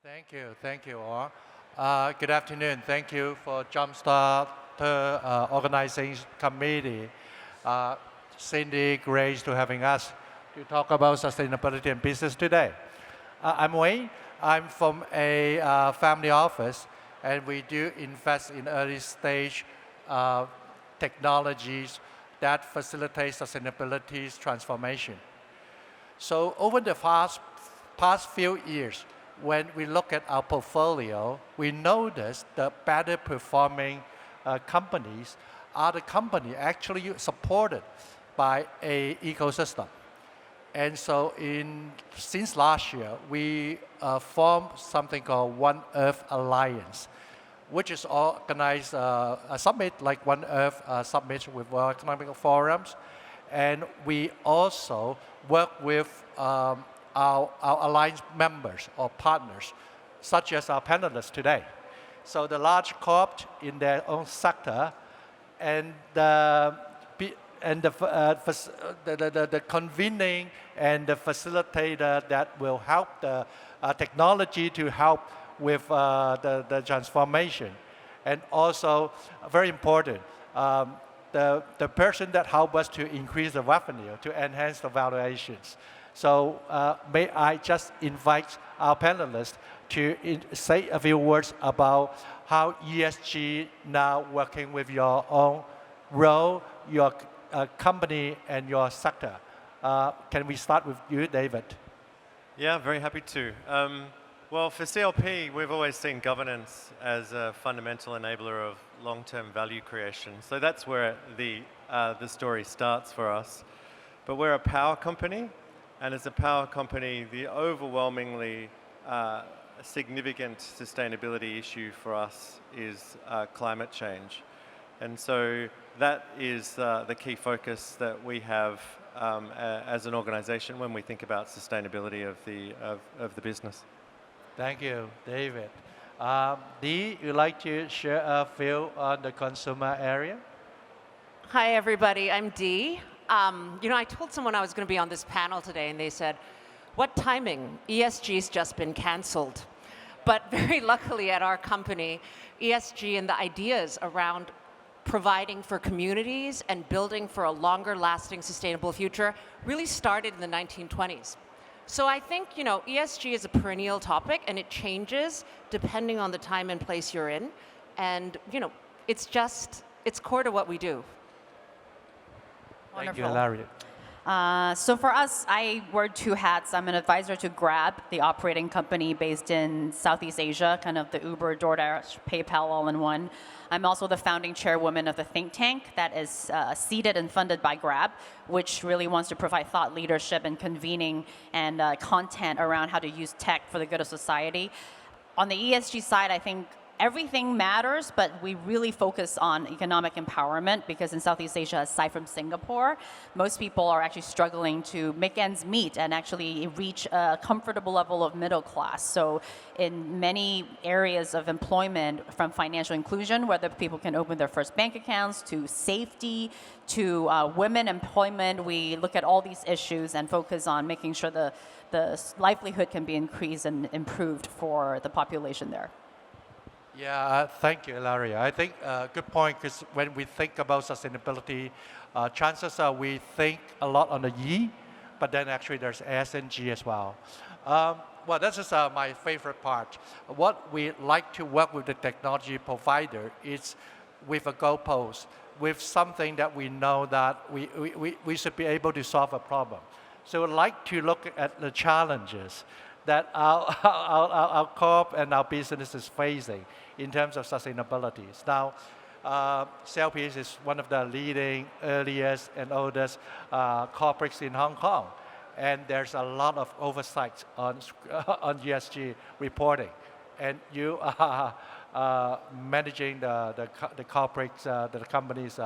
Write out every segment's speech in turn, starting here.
Thank you all. Good afternoon. Thank you for Jumpstart Organizing Committee, uh, Cindy, Grace, to having us to talk about sustainability and business today. I'm Wayne. I'm from a family office, and we do invest in early stage uh, technologies that facilitate sustainability transformation. So over the past few years, when we look at our portfolio, we notice the better performing companies are the company actually supported by a ecosystem. And so since last year, we formed something called One Earth Alliance, which is organized a summit like One Earth Summit with World Economic Forums. And we also work with our alliance members or partners, such as our panelists today. So the large corps in their own sector and the convening and the facilitator that will help the technology to help with the transformation. And also, very important, the person that help us to increase the revenue, to enhance the valuations. So may I just invite our panelists to say a few words about how ESG now working with your own role, your company, and your sector. Can we start with you, David? Yeah, very happy to. Well, for CLP, we've always seen governance as a fundamental enabler of long-term value creation. So that's where the story starts for us. But we're a power company, and as a power company, the overwhelmingly significant sustainability issue for us is climate change. And so that is the key focus that we have as an organization when we think about sustainability of the business. Thank you, David. Dee, you'd like to share a few on the consumer area? Hi, everybody. I'm Dee. I told someone I was going to be on this panel today, and they said, what timing? ESG's just been canceled. But very luckily at our company, ESG and the ideas around providing for communities and building for a longer lasting sustainable future really started in the 1920s. So I think, ESG is a perennial topic, and it changes depending on the time and place you're in. And, it's core to what we do. Thank you, Ilaria. So for us, I wear two hats. I'm an advisor to Grab, the operating company based in Southeast Asia, kind of the Uber, DoorDash, PayPal all in one. I'm also the founding chairwoman of the think tank that is seeded and funded by Grab, which really wants to provide thought leadership and convening and content around how to use tech for the good of society. On the ESG side, I think everything matters, but we really focus on economic empowerment because in Southeast Asia, aside from Singapore, most people are actually struggling to make ends meet and actually reach a comfortable level of middle class. So in many areas of employment, from financial inclusion, whether people can open their first bank accounts, to safety, to women employment, we look at all these issues and focus on making sure the livelihood can be increased and improved for the population there. Yeah, thank you, Ilaria. I think good point, because when we think about sustainability, chances are we think a lot on the E, but then actually there's S and G as well. Well, this is my favorite part. What we like to work with the technology provider is with a goalpost, with something that we know that we should be able to solve a problem. So we'd like to look at the challenges that our corp and our business is facing in terms of sustainability. Now, CLP is one of the leading, earliest, and oldest corporates in Hong Kong. And there's a lot of oversight on ESG reporting. And you are managing the corporates, the company's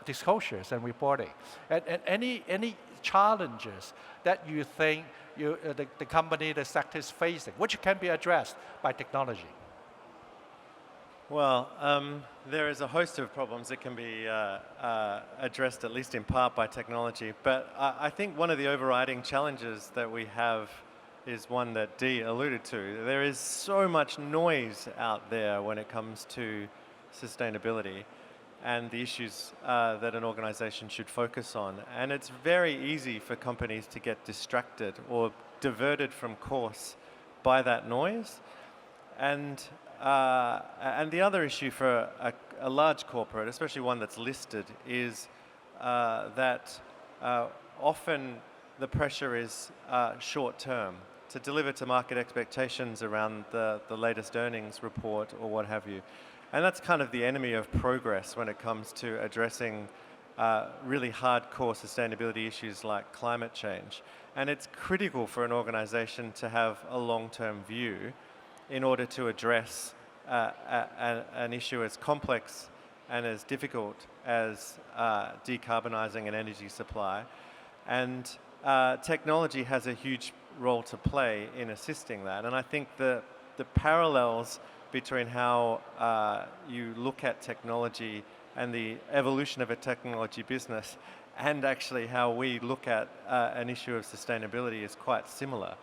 disclosures and reporting. And any challenges that you think the company, the sector is facing, which can be addressed by technology? Well, there is a host of problems that can be addressed, at least in part, by technology. But I think one of the overriding challenges that we have is one that Dee alluded to. There is so much noise out there when it comes to sustainability and the issues that an organization should focus on. And it's very easy for companies to get distracted or diverted from course by that noise. And the other issue for a large corporate, especially one that's listed, is that often the pressure is short term to deliver to market expectations around the latest earnings report or what have you. And that's kind of the enemy of progress when it comes to addressing really hardcore sustainability issues like climate change. And it's critical for an organization to have a long-term view in order to address an issue as complex and as difficult as decarbonizing an energy supply. And technology has a huge role to play in assisting that. And I think the parallels between how you look at technology and the evolution of a technology business and actually how we look at an issue of sustainability is quite similar.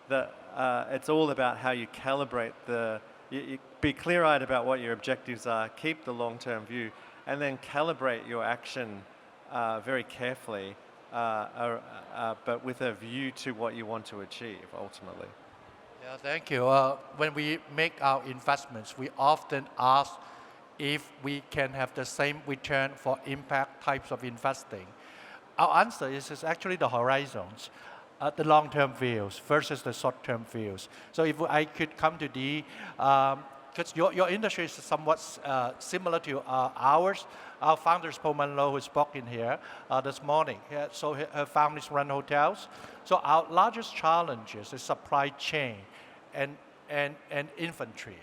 It's all about how you calibrate you be clear-eyed about what your objectives are, keep the long-term view, and then calibrate your action very carefully, but with a view to what you want to achieve ultimately. Yeah, thank you. When we make our investments, we often ask if we can have the same return for impact types of investing. Our answer is actually the horizons, the long-term views versus the short-term views. So if I could come to Dee, because your industry is somewhat similar to ours. Our founder is Paul Munro, who spoke in here this morning. Yeah, so her families run hotels. So our largest challenges is supply chain and inventory,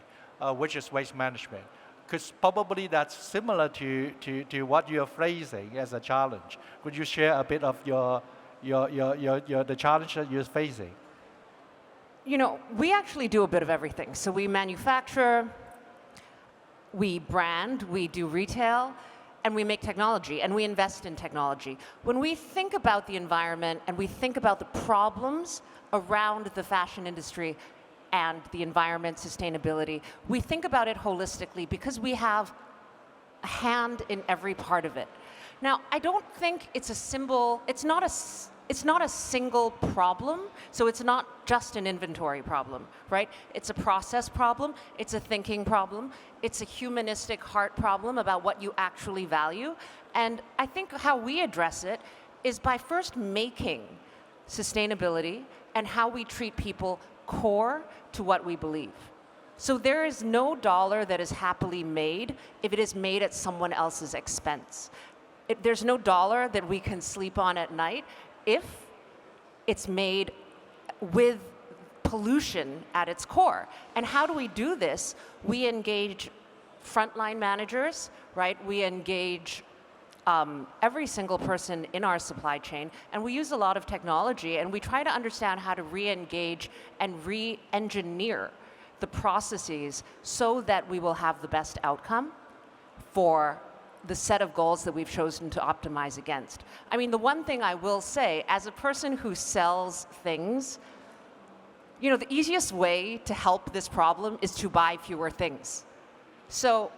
which is waste management. Because probably that's similar to what you're facing as a challenge. Could you share a bit of the challenge that you're facing? You know, we actually do a bit of everything. So we manufacture, we brand, we do retail, and we make technology, and we invest in technology. When we think about the environment and we think about the problems around the fashion industry and the environment, sustainability, we think about it holistically because we have a hand in every part of it. Now, I don't think it's not a single problem, so it's not just an inventory problem, right? It's a process problem, it's a thinking problem, it's a humanistic heart problem about what you actually value. And I think how we address it is by first making sustainability and how we treat people core to what we believe. So there is no dollar that is happily made if it is made at someone else's expense. There's no dollar that we can sleep on at night if it's made with pollution at its core. And how do we do this? We engage frontline managers, right? We engage every single person in our supply chain, and we use a lot of technology, and we try to understand how to re-engage and re-engineer the processes so that we will have the best outcome for the set of goals that we've chosen to optimize against. I mean, the one thing I will say, as a person who sells things, you know, the easiest way to help this problem is to buy fewer things. So,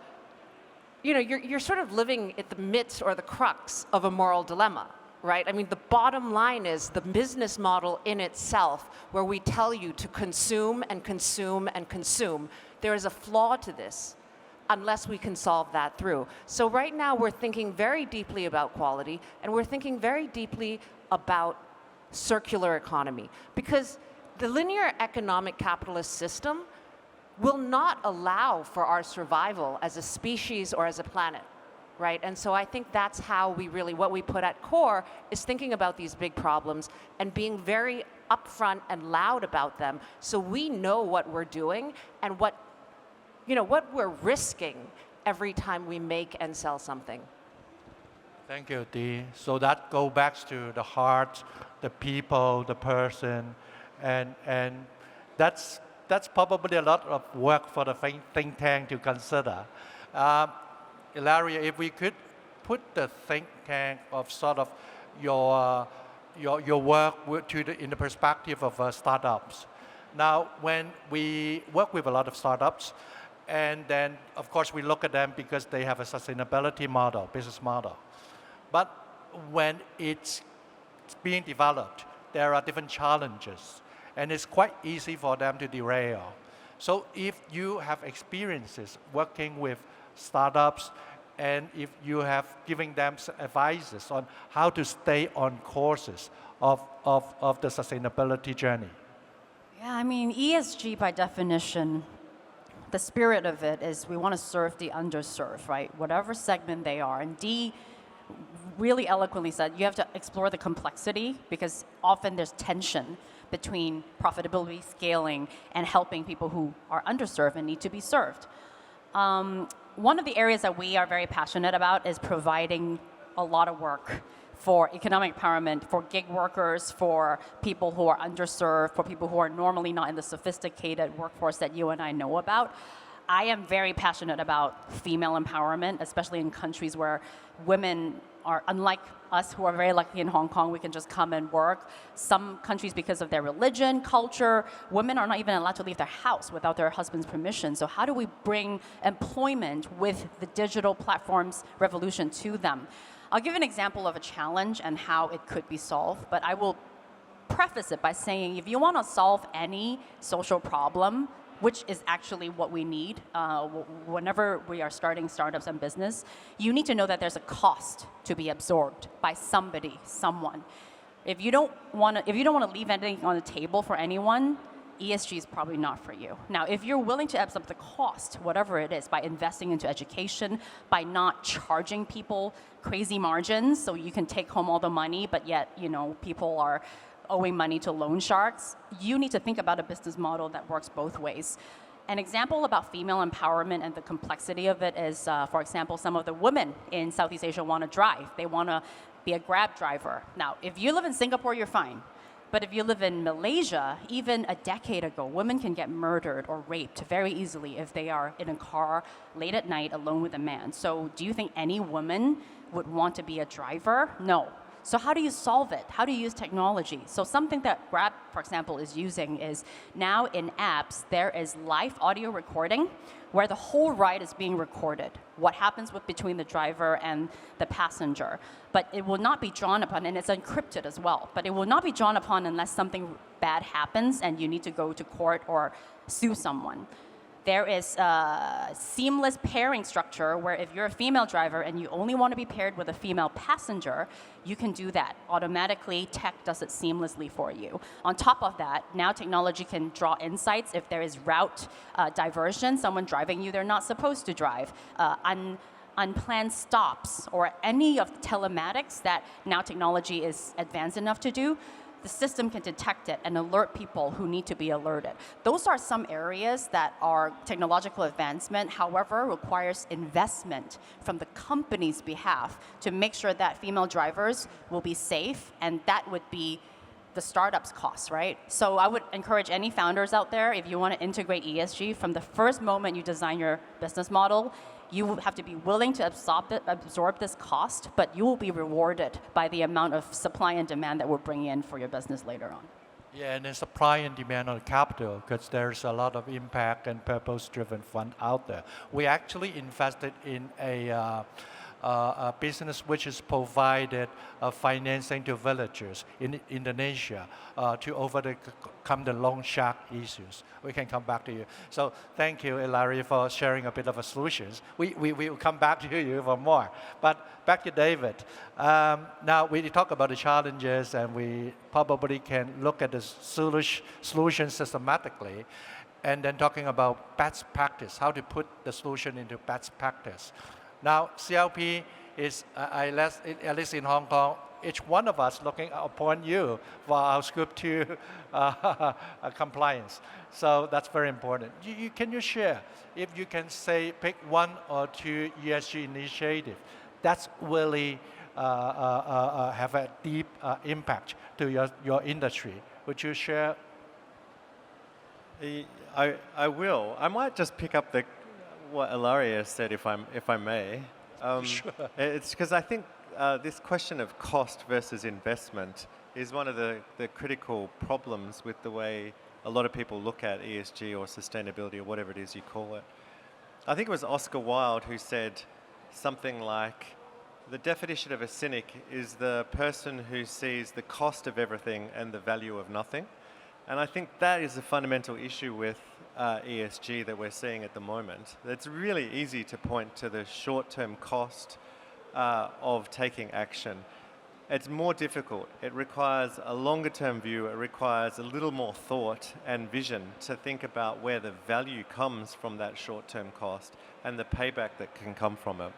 you know, you're sort of living at the midst or the crux of a moral dilemma, right? I mean, the bottom line is the business model in itself, where we tell you to consume and consume and consume, there is a flaw to this unless we can solve that through. So right now we're thinking very deeply about quality, and we're thinking very deeply about circular economy, because the linear economic capitalist system will not allow for our survival as a species or as a planet, right? And so I think that's how what we put at core is thinking about these big problems and being very upfront and loud about them, so we know what we're doing and what we're risking every time we make and sell something. Thank you, Dee. So that goes back to the heart, the people, the person, and that's probably a lot of work for the think tank to consider. Ilaria, if we could put the think tank of sort of your work in the perspective of startups. Now, when we work with a lot of startups, and then, of course, we look at them because they have a sustainability model, business model. But when it's being developed, there are different challenges, and it's quite easy for them to derail. So if you have experiences working with startups, and if you have giving them advices on how to stay on courses of the sustainability journey. Yeah, I mean, ESG by definition, the spirit of it is we want to serve the underserved, right? Whatever segment they are. And Dee really eloquently said you have to explore the complexity because often there's tension between profitability, scaling, and helping people who are underserved and need to be served. One of the areas that we are very passionate about is providing a lot of work for economic empowerment, for gig workers, for people who are underserved, for people who are normally not in the sophisticated workforce that you and I know about. I am very passionate about female empowerment, especially in countries where women are, unlike us who are very lucky in Hong Kong, we can just come and work. Some countries, because of their religion, culture, women are not even allowed to leave their house without their husband's permission. So how do we bring employment with the digital platforms revolution to them? I'll give an example of a challenge and how it could be solved, but I will preface it by saying if you want to solve any social problem, which is actually what we need whenever we are starting startups and business, you need to know that there's a cost to be absorbed by somebody, someone. If you don't want to leave anything on the table for anyone, ESG is probably not for you. Now, if you're willing to absorb the cost, whatever it is, by investing into education, by not charging people crazy margins so you can take home all the money, but yet, people are owing money to loan sharks, you need to think about a business model that works both ways. An example about female empowerment and the complexity of it is, for example, some of the women in Southeast Asia want to drive. They want to be a Grab driver. Now, if you live in Singapore, you're fine. But if you live in Malaysia, even a decade ago, women can get murdered or raped very easily if they are in a car late at night alone with a man. So do you think any woman would want to be a driver? No. So how do you solve it? How do you use technology? So something that Grab, for example, is using is now in apps, there is live audio recording where the whole ride is being recorded. What happens between the driver and the passenger. But it will not be drawn upon, and it's encrypted as well, but it will not be drawn upon unless something bad happens and you need to go to court or sue someone. There is a seamless pairing structure where if you're a female driver and you only want to be paired with a female passenger, you can do that. Automatically, tech does it seamlessly for you. On top of that, now technology can draw insights if there is route diversion, someone driving you they're not supposed to drive, unplanned stops, or any of the telematics that now technology is advanced enough to do. The system can detect it and alert people who need to be alerted. Those are some areas that are technological advancement, however, requires investment from the company's behalf to make sure that female drivers will be safe, and that would be the startup's cost, right? So I would encourage any founders out there, if you want to integrate ESG, from the first moment you design your business model, you will have to be willing to absorb this cost, but you will be rewarded by the amount of supply and demand that we're bringing in for your business later on. Yeah, and then supply and demand on capital, because there's a lot of impact and purpose-driven fund out there. We actually invested in a business which is provided financing to villagers in Indonesia to overcome the loan shark issues. We can come back to you. So thank you, Ilaria, for sharing a bit of a solutions. We will come back to you for more. But back to David. Now we talk about the challenges, and we probably can look at the solution systematically, and then talking about best practice, how to put the solution into best practice. Now, CLP is, at least in Hong Kong, each one of us looking upon you for our Scope 2 compliance. So that's very important. Can you share, if you can say, pick one or two ESG initiatives that's really have a deep impact to your industry? Would you share? I will. I might just pick up what Ilaria said, if I may. Sure. It's because I think this question of cost versus investment is one of the critical problems with the way a lot of people look at ESG or sustainability or whatever it is you call it. I think it was Oscar Wilde who said something like, the definition of a cynic is the person who sees the cost of everything and the value of nothing. And I think that is a fundamental issue with ESG that we're seeing at the moment. It's really easy to point to the short-term cost of taking action. It's more difficult. It requires a longer-term view. It requires a little more thought and vision to think about where the value comes from that short-term cost and the payback that can come from it.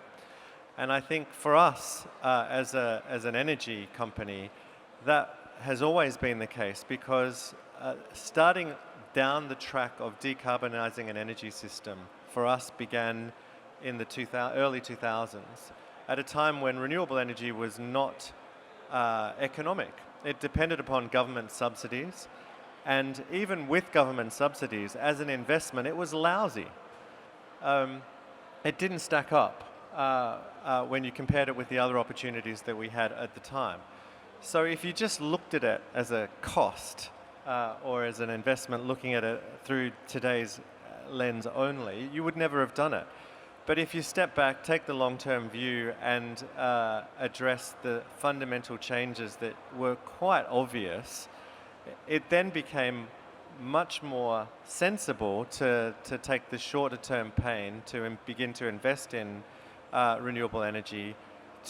And I think for us, as an energy company, that has always been the case, because starting down the track of decarbonizing an energy system for us began in the early 2000s, at a time when renewable energy was not economic. It depended upon government subsidies, and even with government subsidies, as an investment, it was lousy. It didn't stack up when you compared it with the other opportunities that we had at the time. So if you just looked at it as a cost or as an investment, looking at it through today's lens only, you would never have done it. But if you step back, take the long-term view and address the fundamental changes that were quite obvious, it then became much more sensible to take the shorter-term pain to begin to invest in renewable energy,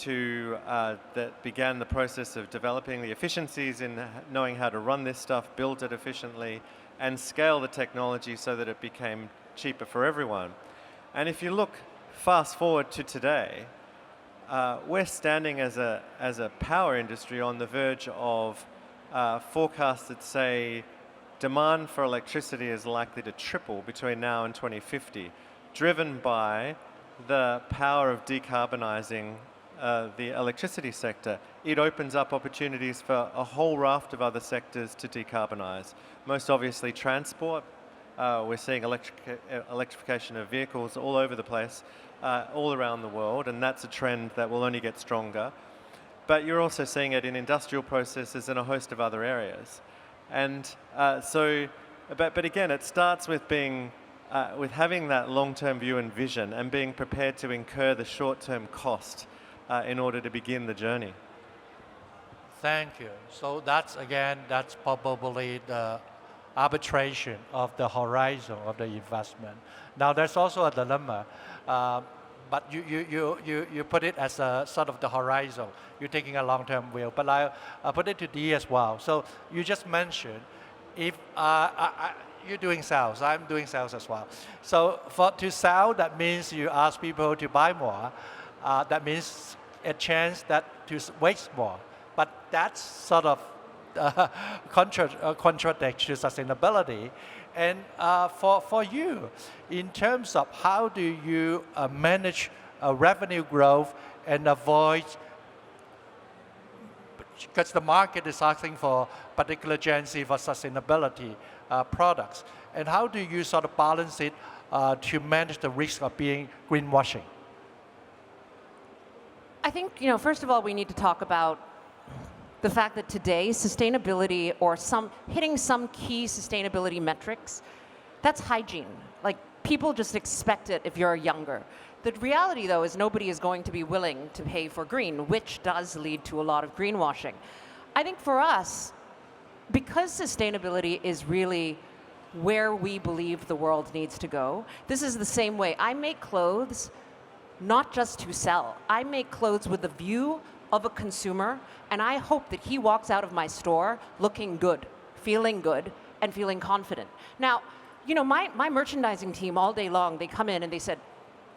that began the process of developing the efficiencies in knowing how to run this stuff, build it efficiently, and scale the technology so that it became cheaper for everyone. And if you look fast forward to today, we're standing as a power industry on the verge of forecasts that say demand for electricity is likely to triple between now and 2050, driven by the power of decarbonizing the electricity sector. It opens up opportunities for a whole raft of other sectors to decarbonize. Most obviously transport. We're seeing electrification of vehicles all over the place, all around the world, and that's a trend that will only get stronger. But you're also seeing it in industrial processes and a host of other areas. And but again, it starts with with having that long-term view and vision and being prepared to incur the short-term cost in order to begin the journey. Thank you. So that's probably the arbitration of the horizon of the investment. Now there's also a dilemma, but you put it as a sort of the horizon. You're taking a long-term view, but I put it to Dee as well. So you just mentioned, if you're doing sales, I'm doing sales as well. So to sell, that means you ask people to buy more. That means a chance that to waste more. But that's sort of contradict to sustainability. And for you, in terms of how do you manage revenue growth and avoid, because the market is asking for particular agency for sustainability products, and how do you sort of balance it to manage the risk of being greenwashing? I think, first of all, we need to talk about the fact that today sustainability or hitting some key sustainability metrics, that's hygiene. Like, people just expect it if you're younger. The reality, though, is nobody is going to be willing to pay for green, which does lead to a lot of greenwashing. I think for us, because sustainability is really where we believe the world needs to go, this is the same way. I make clothes not just to sell. I make clothes with the view of a consumer, and I hope that he walks out of my store looking good, and feeling confident. Now, my merchandising team all day long, they come in and they said,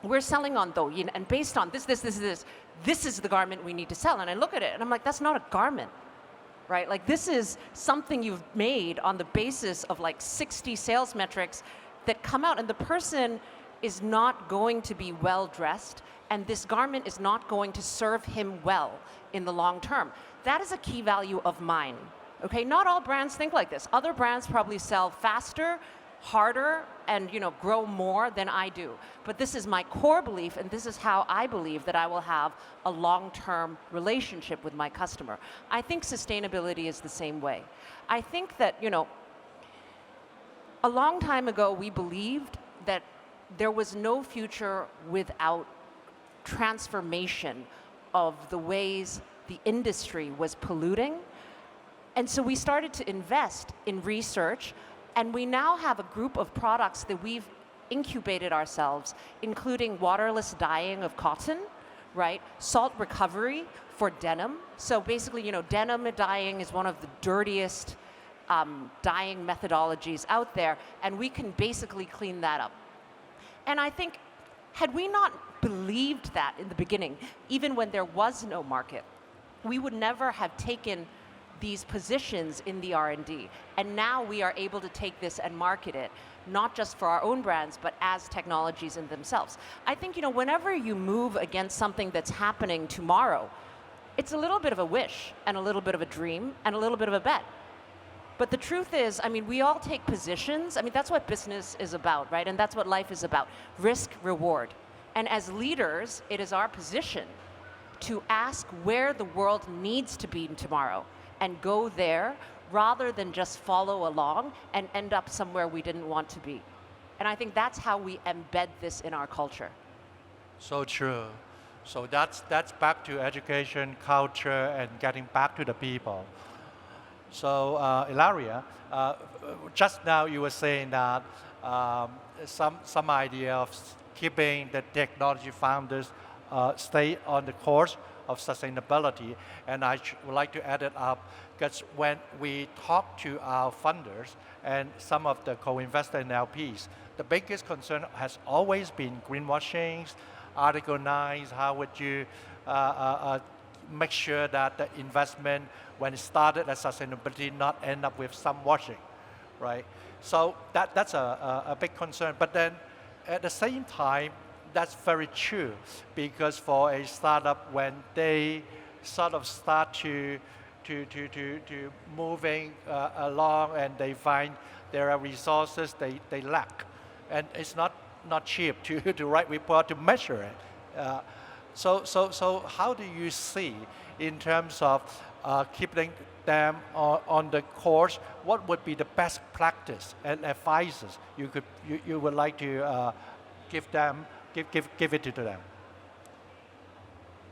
we're selling on Douyin, and based on this is the garment we need to sell. And I look at it and I'm like, that's not a garment, right? Like, this is something you've made on the basis of like 60 sales metrics that come out, and the person is not going to be well dressed, and this garment is not going to serve him well in the long term. That is a key value of mine. Okay, not all brands think like this. Other brands probably sell faster, harder, and grow more than I do. But this is my core belief, and this is how I believe that I will have a long-term relationship with my customer. I think sustainability is the same way. I think that, a long time ago, we believed that there was no future without transformation of the ways the industry was polluting. And so we started to invest in research, and we now have a group of products that we've incubated ourselves, including waterless dyeing of cotton, right? Salt recovery for denim. So basically, denim dyeing is one of the dirtiest dyeing methodologies out there, and we can basically clean that up. And I think, had we not believed that in the beginning, even when there was no market, we would never have taken these positions in the R&D. And now we are able to take this and market it, not just for our own brands, but as technologies in themselves. I think, whenever you move against something that's happening tomorrow, it's a little bit of a wish and a little bit of a dream and a little bit of a bet. But the truth is, we all take positions. That's what business is about, right? And that's what life is about, risk, reward. And as leaders, it is our position to ask where the world needs to be tomorrow and go there rather than just follow along and end up somewhere we didn't want to be. And I think that's how we embed this in our culture. So true. So that's back to education, culture, and getting back to the people. So Ilaria, just now you were saying that some idea of keeping the technology founders stay on the course of sustainability, and I would like to add it up, because when we talk to our funders and some of the co-investors and LPs, the biggest concern has always been greenwashing, Article 9, how would you make sure that the investment, when it started as sustainability, not end up with some washing, right? So that's a big concern. But then at the same time, that's very true, because for a startup, when they sort of start to moving along and they find there are resources they lack, and it's not cheap to write report to measure it. So how do you see in terms of keeping them on the course? What would be the best practice and advices you would like to give it to them?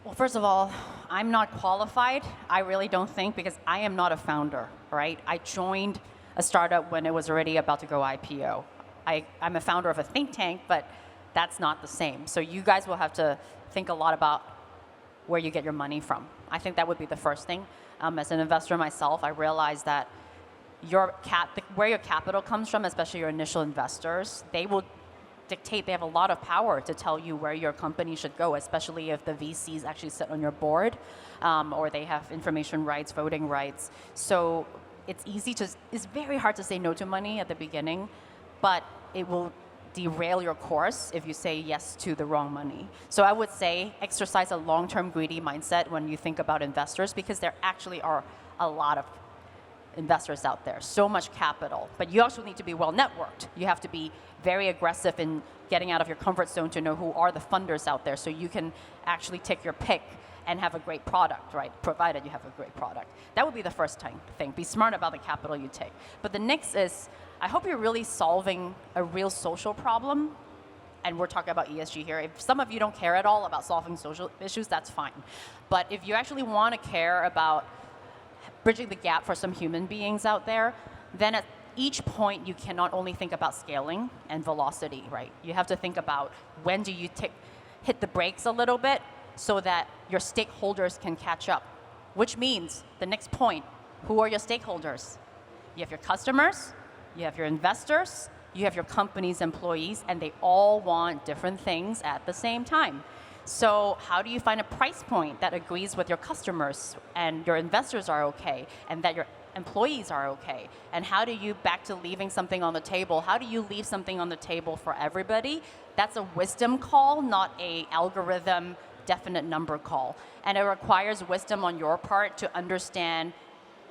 Well, first of all, I'm not qualified. I really don't think, because I am not a founder, right? I joined a startup when it was already about to go IPO. I'm a founder of a think tank, but that's not the same. So you guys will have to think a lot about where you get your money from. I think that would be the first thing. As an investor myself, I realized that where your capital comes from, especially your initial investors, they will dictate, they have a lot of power to tell you where your company should go, especially if the VCs actually sit on your board, or they have information rights, voting rights. So it's very hard to say no to money at the beginning, but it will derail your course if you say yes to the wrong money. So I would say exercise a long-term greedy mindset when you think about investors, because there actually are a lot of investors out there, so much capital. But you also need to be well networked. You have to be very aggressive in getting out of your comfort zone to know who are the funders out there, so you can actually take your pick and have a great product, right? Provided you have a great product. That would be the first thing. Be smart about the capital you take. But the next is, I hope you're really solving a real social problem. And we're talking about ESG here. If some of you don't care at all about solving social issues, that's fine. But if you actually want to care about bridging the gap for some human beings out there, then at each point you cannot only think about scaling and velocity, right? You have to think about when do you hit the brakes a little bit so that your stakeholders can catch up. Which means, the next point, who are your stakeholders? You have your customers, you have your investors, you have your company's employees, and they all want different things at the same time. So how do you find a price point that agrees with your customers and your investors are okay, and that your employees are okay? And how do you, back to leaving something on the table, how do you leave something on the table for everybody? That's a wisdom call, not a algorithm definite number call. And it requires wisdom on your part to understand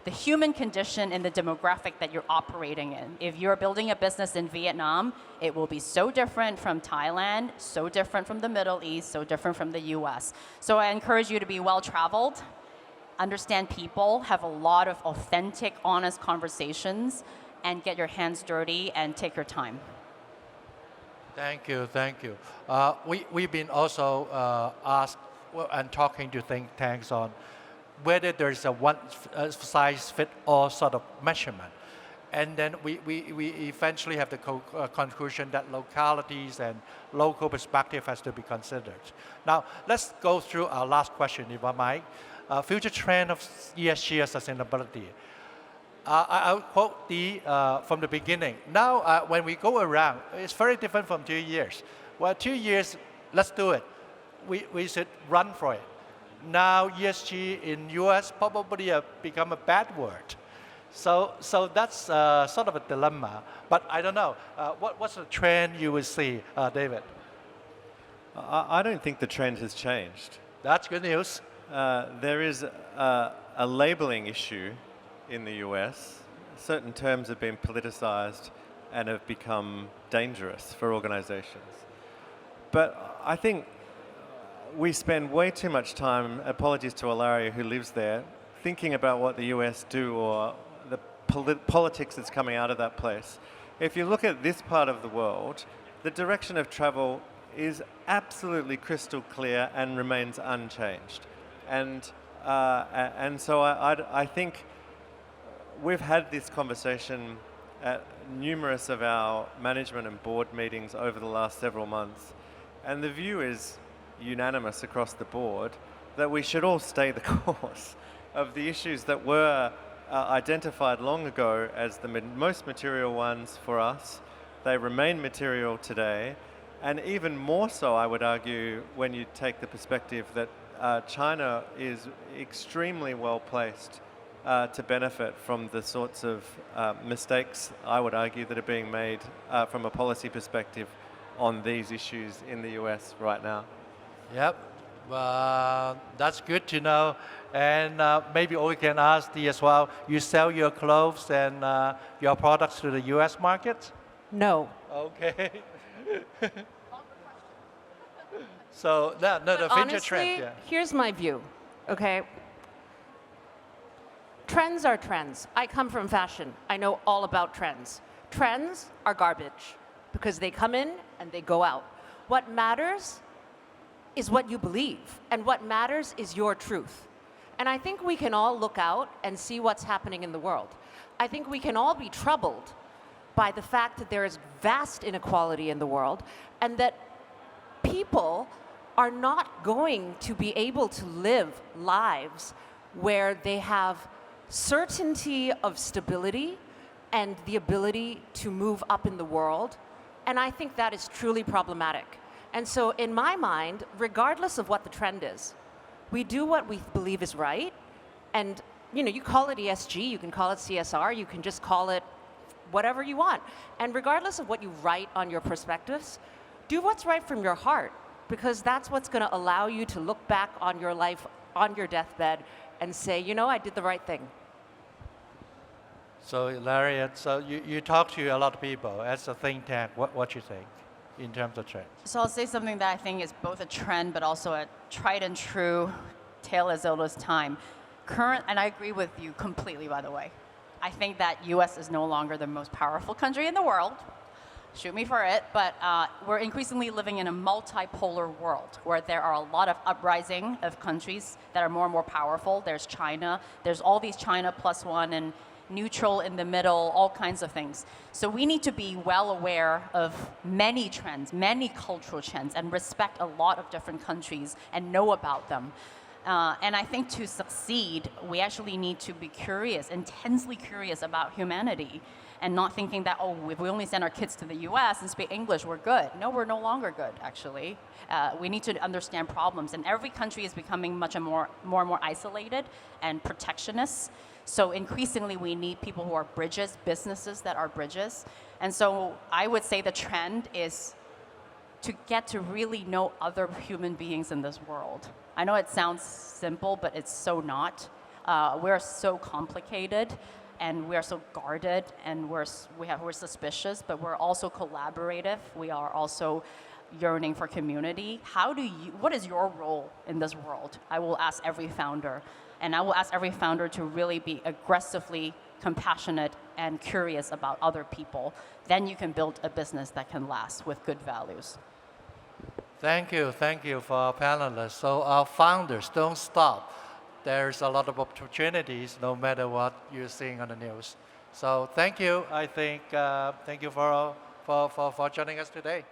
the human condition and the demographic that you're operating in. If you're building a business in Vietnam, it will be so different from Thailand, so different from the Middle East, so different from the US. So I encourage you to be well-traveled, understand people, have a lot of authentic, honest conversations, and get your hands dirty and take your time. Thank you, thank you. We've been also asked and talking to think tanks on whether there's a one size fit all sort of measurement. And then we eventually have the conclusion that localities and local perspective has to be considered. Now, let's go through our last question, if I might. Future trend of ESG and sustainability. I'll quote Dee from the beginning. Now, when we go around, it's very different from 2 years. Well, 2 years, let's do it. We should run for it. Now, ESG in US probably become a bad word. So that's sort of a dilemma. But I don't know. What's the trend you will see, David? I don't think the trend has changed. That's good news. There is a labeling issue in the US. Certain terms have been politicized and have become dangerous for organizations. But I think we spend way too much time, apologies to Ilaria who lives there, thinking about what the US do or the politics that's coming out of that place. If you look at this part of the world, the direction of travel is absolutely crystal clear and remains unchanged. And so I think we've had this conversation at numerous of our management and board meetings over the last several months, and the view is unanimous across the board that we should all stay the course of the issues that were identified long ago as the most material ones for us. They remain material today, and even more so, I would argue, when you take the perspective that China is extremely well placed to benefit from the sorts of mistakes, I would argue, that are being made from a policy perspective on these issues in the US right now. Yep, that's good to know. And maybe we can ask Dee as well, you sell your clothes and your products to the US market? No. Okay. So, no, the future Honestly, trend, yeah. here's my view, okay? Trends are trends. I come from fashion. I know all about trends. Trends are garbage because they come in and they go out. What matters is what you believe, and what matters is your truth. And I think we can all look out and see what's happening in the world. I think we can all be troubled by the fact that there is vast inequality in the world and that people are not going to be able to live lives where they have certainty of stability and the ability to move up in the world. And I think that is truly problematic. And so in my mind, regardless of what the trend is, we do what we believe is right. And you call it ESG, you can call it CSR, you can just call it whatever you want. And regardless of what you write on your perspectives, do what's right from your heart, because that's what's going to allow you to look back on your life on your deathbed and say, I did the right thing. So, Ilaria, so you talk to a lot of people. As a think tank, what you think in terms of trends? So I'll say something that I think is both a trend but also a tried and true tale as old as time. And I agree with you completely, by the way. I think that US is no longer the most powerful country in the world. Shoot me for it, but we're increasingly living in a multipolar world where there are a lot of uprising of countries that are more and more powerful. There's China, there's all these China plus one and neutral in the middle, all kinds of things. So we need to be well aware of many trends, many cultural trends, and respect a lot of different countries and know about them. And I think to succeed, we actually need to be curious, intensely curious about humanity, and not thinking that, if we only send our kids to the US and speak English, we're good. No, we're no longer good, actually. We need to understand problems. And every country is becoming much more and more isolated and protectionist. So increasingly, we need people who are bridges, businesses that are bridges. And so I would say the trend is to get to really know other human beings in this world. I know it sounds simple, but it's so not. We're so complicated, and we're so guarded, and we're suspicious, but we're also collaborative. We are also yearning for community. What is your role in this world? I will ask every founder, and I will ask every founder to really be aggressively compassionate and curious about other people, then you can build a business that can last with good values. Thank you for our panelists. So our founders, don't stop. There's a lot of opportunities no matter what you're seeing on the news. So thank you, I think, thank you for joining us today.